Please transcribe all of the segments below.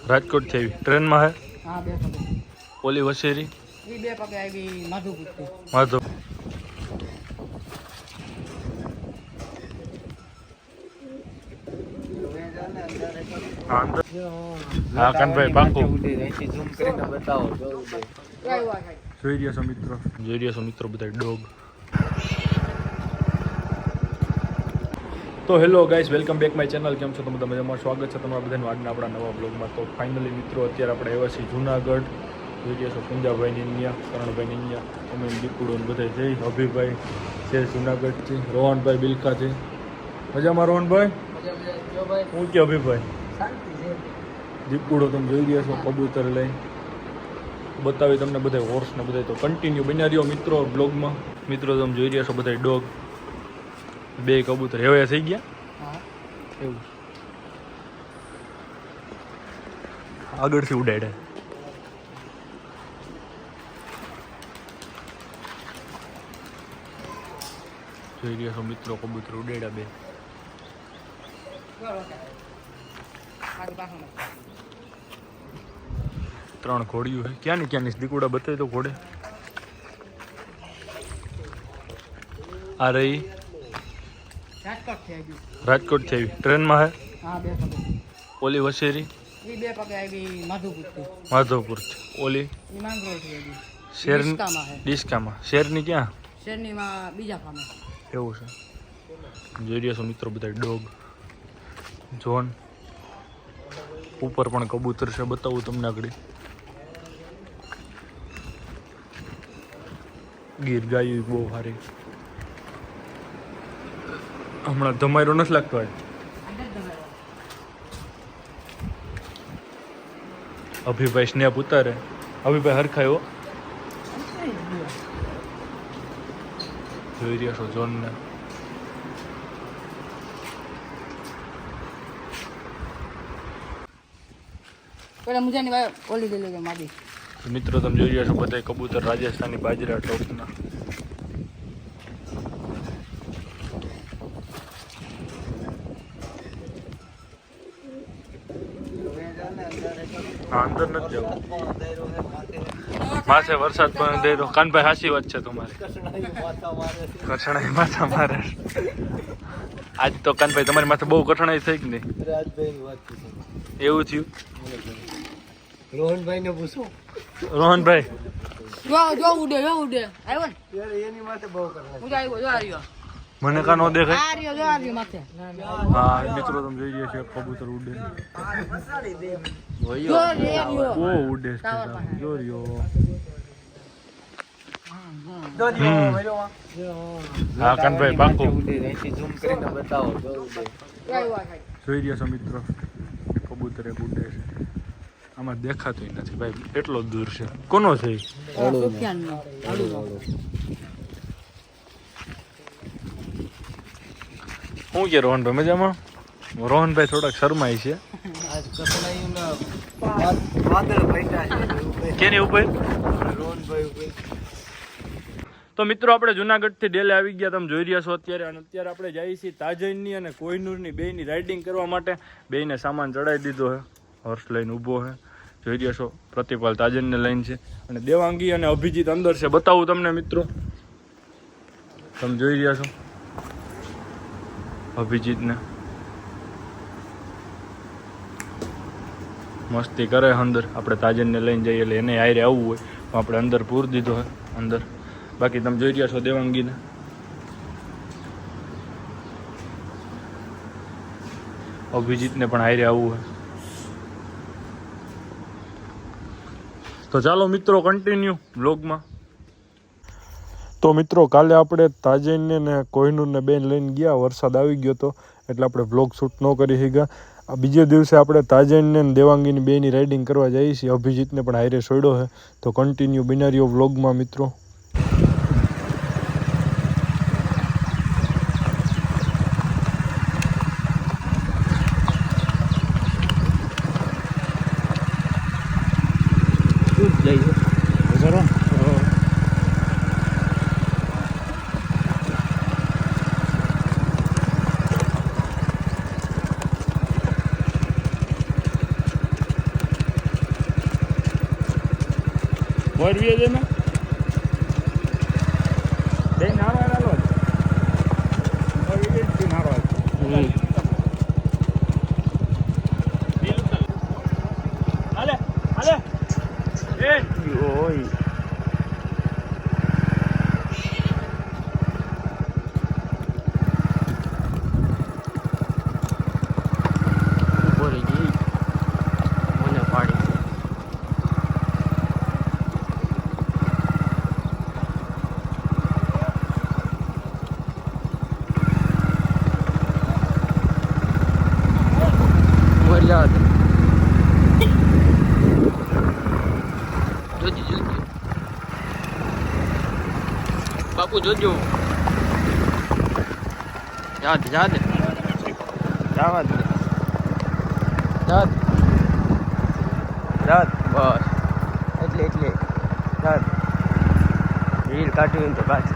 રાજકોટ થી આવી ટ્રેન માં હે હા 2 પગે ઓલી વસેરી ઈ 2 પગે આવી માધુપુર થી માધવ હા કાનભાઈ પાકું ઝૂમ કરીને બતાવો જોઈ રહ્યા છો મિત્રો બધા ડોગ. તો hello guys, welcome back my channel. કેમ છો તમે? મજામાં? સ્વાગત છે તમારા બધાનું આજના આપણા નવા બ્લોગમાં. તો ફાઇનલી મિત્રો અત્યારે આપણે આવ્યા છીએ જુનાગઢ. જોઈ રહ્યા છો પુંજાભાઈની અહીંયા, કરણભાઈની અહીંયા, અમે દીકુડો બધા જઈ. અભિભાઈ છે જુનાગઢથી, રોહનભાઈ બિલકા છે. મજામાં રોહનભાઈ? હું કે અભિભાઈ દીકુડો તમે જોઈ રહ્યા છો કબૂતર લઈ બતાવી તમને બધા હોર્સ ને બધા. તો કન્ટિન્યુ બન્યા રહ્યો મિત્રો બ્લોગમાં. મિત્રો તમે જોઈ રહ્યા છો બધા ડોગ, 2 કબૂતર હવે થઈ ગયા. એવું આગળથી ઉડાડે. જોઈ રહ્યા છો મિત્રો કબૂતર ઉડાડ્યા 2. ત્રણ ઘોડિયું છે. ક્યાંની દીકુડા બતાવી તો ઘોડે. આ રહી રાજકોટ થી આવી ટ્રેનમાં હે. હા 2 પગે ઓલી વસેરી ઈ 2 પગે આવી માધુપુર થી ઓલી ઈ માંગરોળ થી આવી શેર ડિસ્કામાં હે. ડિસ્કામાં શેરની ક્યાં? શેરની માં બીજા ફામે. એવું છે. જોઈ રહ્યા છો મિત્રો બધા ડોગ. જોન ઉપર પણ કબૂતર છે, બતાવું તમને આગળ. ગીર ગાયું બહુ સારી. હમણાં ધમાયરો નથી લાગતો આજ. અભિભાઈ સ્નેપ ઉતારે. અભિભાઈ હરખાયો. જોઈ રહ્યા છો જોનને. પેલા મુજાની ભાઈ ઓલી દે લેજો માદી. મિત્રો તમે જોઈ રહ્યા છો બધા કબૂતર રાજસ્થાની બાજરા ટોપના. અંદર નથી જવું. માથે વરસાદ પણ દે તો. કાનભાઈ હાસી વાત છે તમારી. કઠણાઈ માથા મારે આજ તો. કાનભાઈ તમારી માથે બહુ કઠણાઈ થઈ કે નહીં? એવું થયું. રોહનભાઈ ને પૂછો. રોહનભાઈ જો ઉડે આવ્યો ને યાર એની માથે બહુ કઠણાઈ. હું આવ્યો જો આવ્યો. મને કા નો દેખાય? આ રહ્યો માથે. હા મિત્રો તમે જોઈ રહ્યા છો કબૂતર ઉડે. ઓ ઉડે છે. જો રહ્યો. હા કાનભાઈ પાકું ઝૂમ કરીને બતાવો. જોઈ રહ્યા છો મિત્રો કબૂતર એક ઉડે છે. આમાં દેખાતું નથી ભાઈ, એટલો દૂર છે. કોનો છે? શું કે રોહનભાઈ મજામાં? રોહનભાઈ થોડાક શરમાય છે. કેની ઉપર? તો મિત્રો આપણે જુનાગઢથી ડેલે આવી ગયા, તમે જોઈ રહ્યા છો અત્યારે. અને અત્યારે આપણે જઈએ છીએ તાજનની અને કોહિનૂરની બેયની રાઇડિંગ કરવા માટે. બેયને સામાન ચડાવી દીધો છે, હોર્સ લઈને ઊભો છે. જોઈ રહ્યા છો પ્રતિપાલ તાજનને લઈને છે અને દેવાંગી અને અભિજીત અંદર છે. બતાવું તમને મિત્રો, તમે જોઈ રહ્યા છો અભિજીતને મસ્તી કરે અંદર. આપણે તાજનને લઈને જઈએ એટલે એને આયરે આવવું હોય તો આપણે અંદર પૂર દીધો હોય અંદર. બાકી તમે જોઈ રહ્યા છો દેવાંગીને. અભિજીતને પણ આયરે આવવું હોય. તો ચાલો મિત્રો કન્ટિન્યુ બ્લોગમાં. તો મિત્રો કાલે આપણે તાજેનને ને કોહિનૂરને બેન લઈને ગયા. વરસાદ આવી ગયો હતો એટલે આપણે વ્લોગ શૂટ ન કરી શક્યા. આ બીજે દિવસે આપણે તાજેનને દેવાંગીની બેની રાઇડિંગ કરવા જઈએ છીએ. અભિજીતને પણ હારે છોડ્યો છે. તો કન્ટિન્યુ બિનારીઓ વ્લોગમાં મિત્રો. વરવીએ છે ને બે નારો હાલો વરવીએ નારો હાલે હાલે એ ઓય બાપુ જોજો યાદ યાદ યાદ યાદ યાદ બસ એટલે યાદ રીલ કાઢ્યું તો કાઢ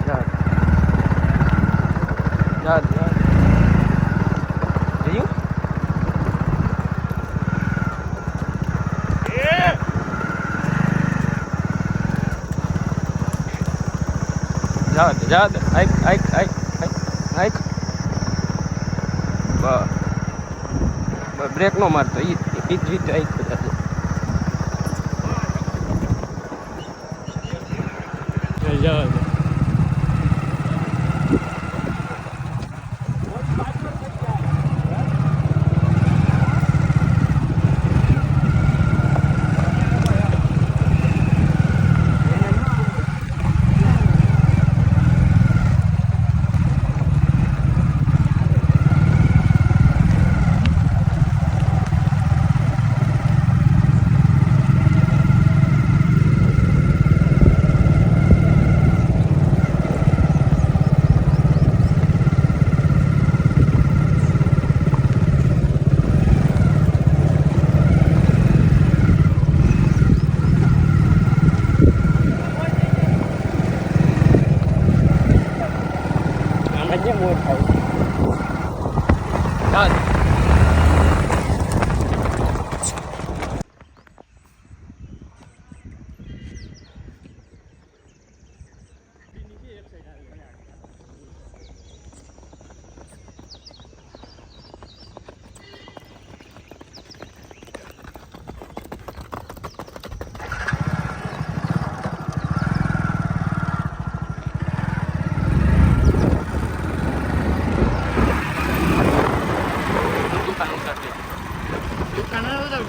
યાદ યાદ યાદ જોયું યાદ આઈક બ્રેક નો મારતો ઈ જ રીતે આઈક બધા યાદ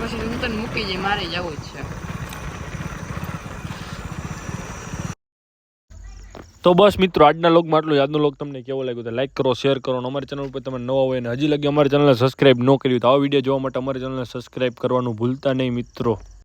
પછી હું તને મૂકી જઈ મારે જવું જ છે તો બસ મિત્રો આજના લોગમાં આટલું આજનો લોગ તમને કેવો લાગ્યો તો લાઈક કરો શેર કરો અને અમારી ચેનલ ઉપર તમે નવા હોય અને હજી લગી અમારી ચેનલને સબસ્ક્રાઇબ ન કર્યું તો આ વિડીયો જોવા માટે અમારી ચેનલને સબસ્ક્રાઇબ કરવાનું ભૂલતા નહીં મિત્રો.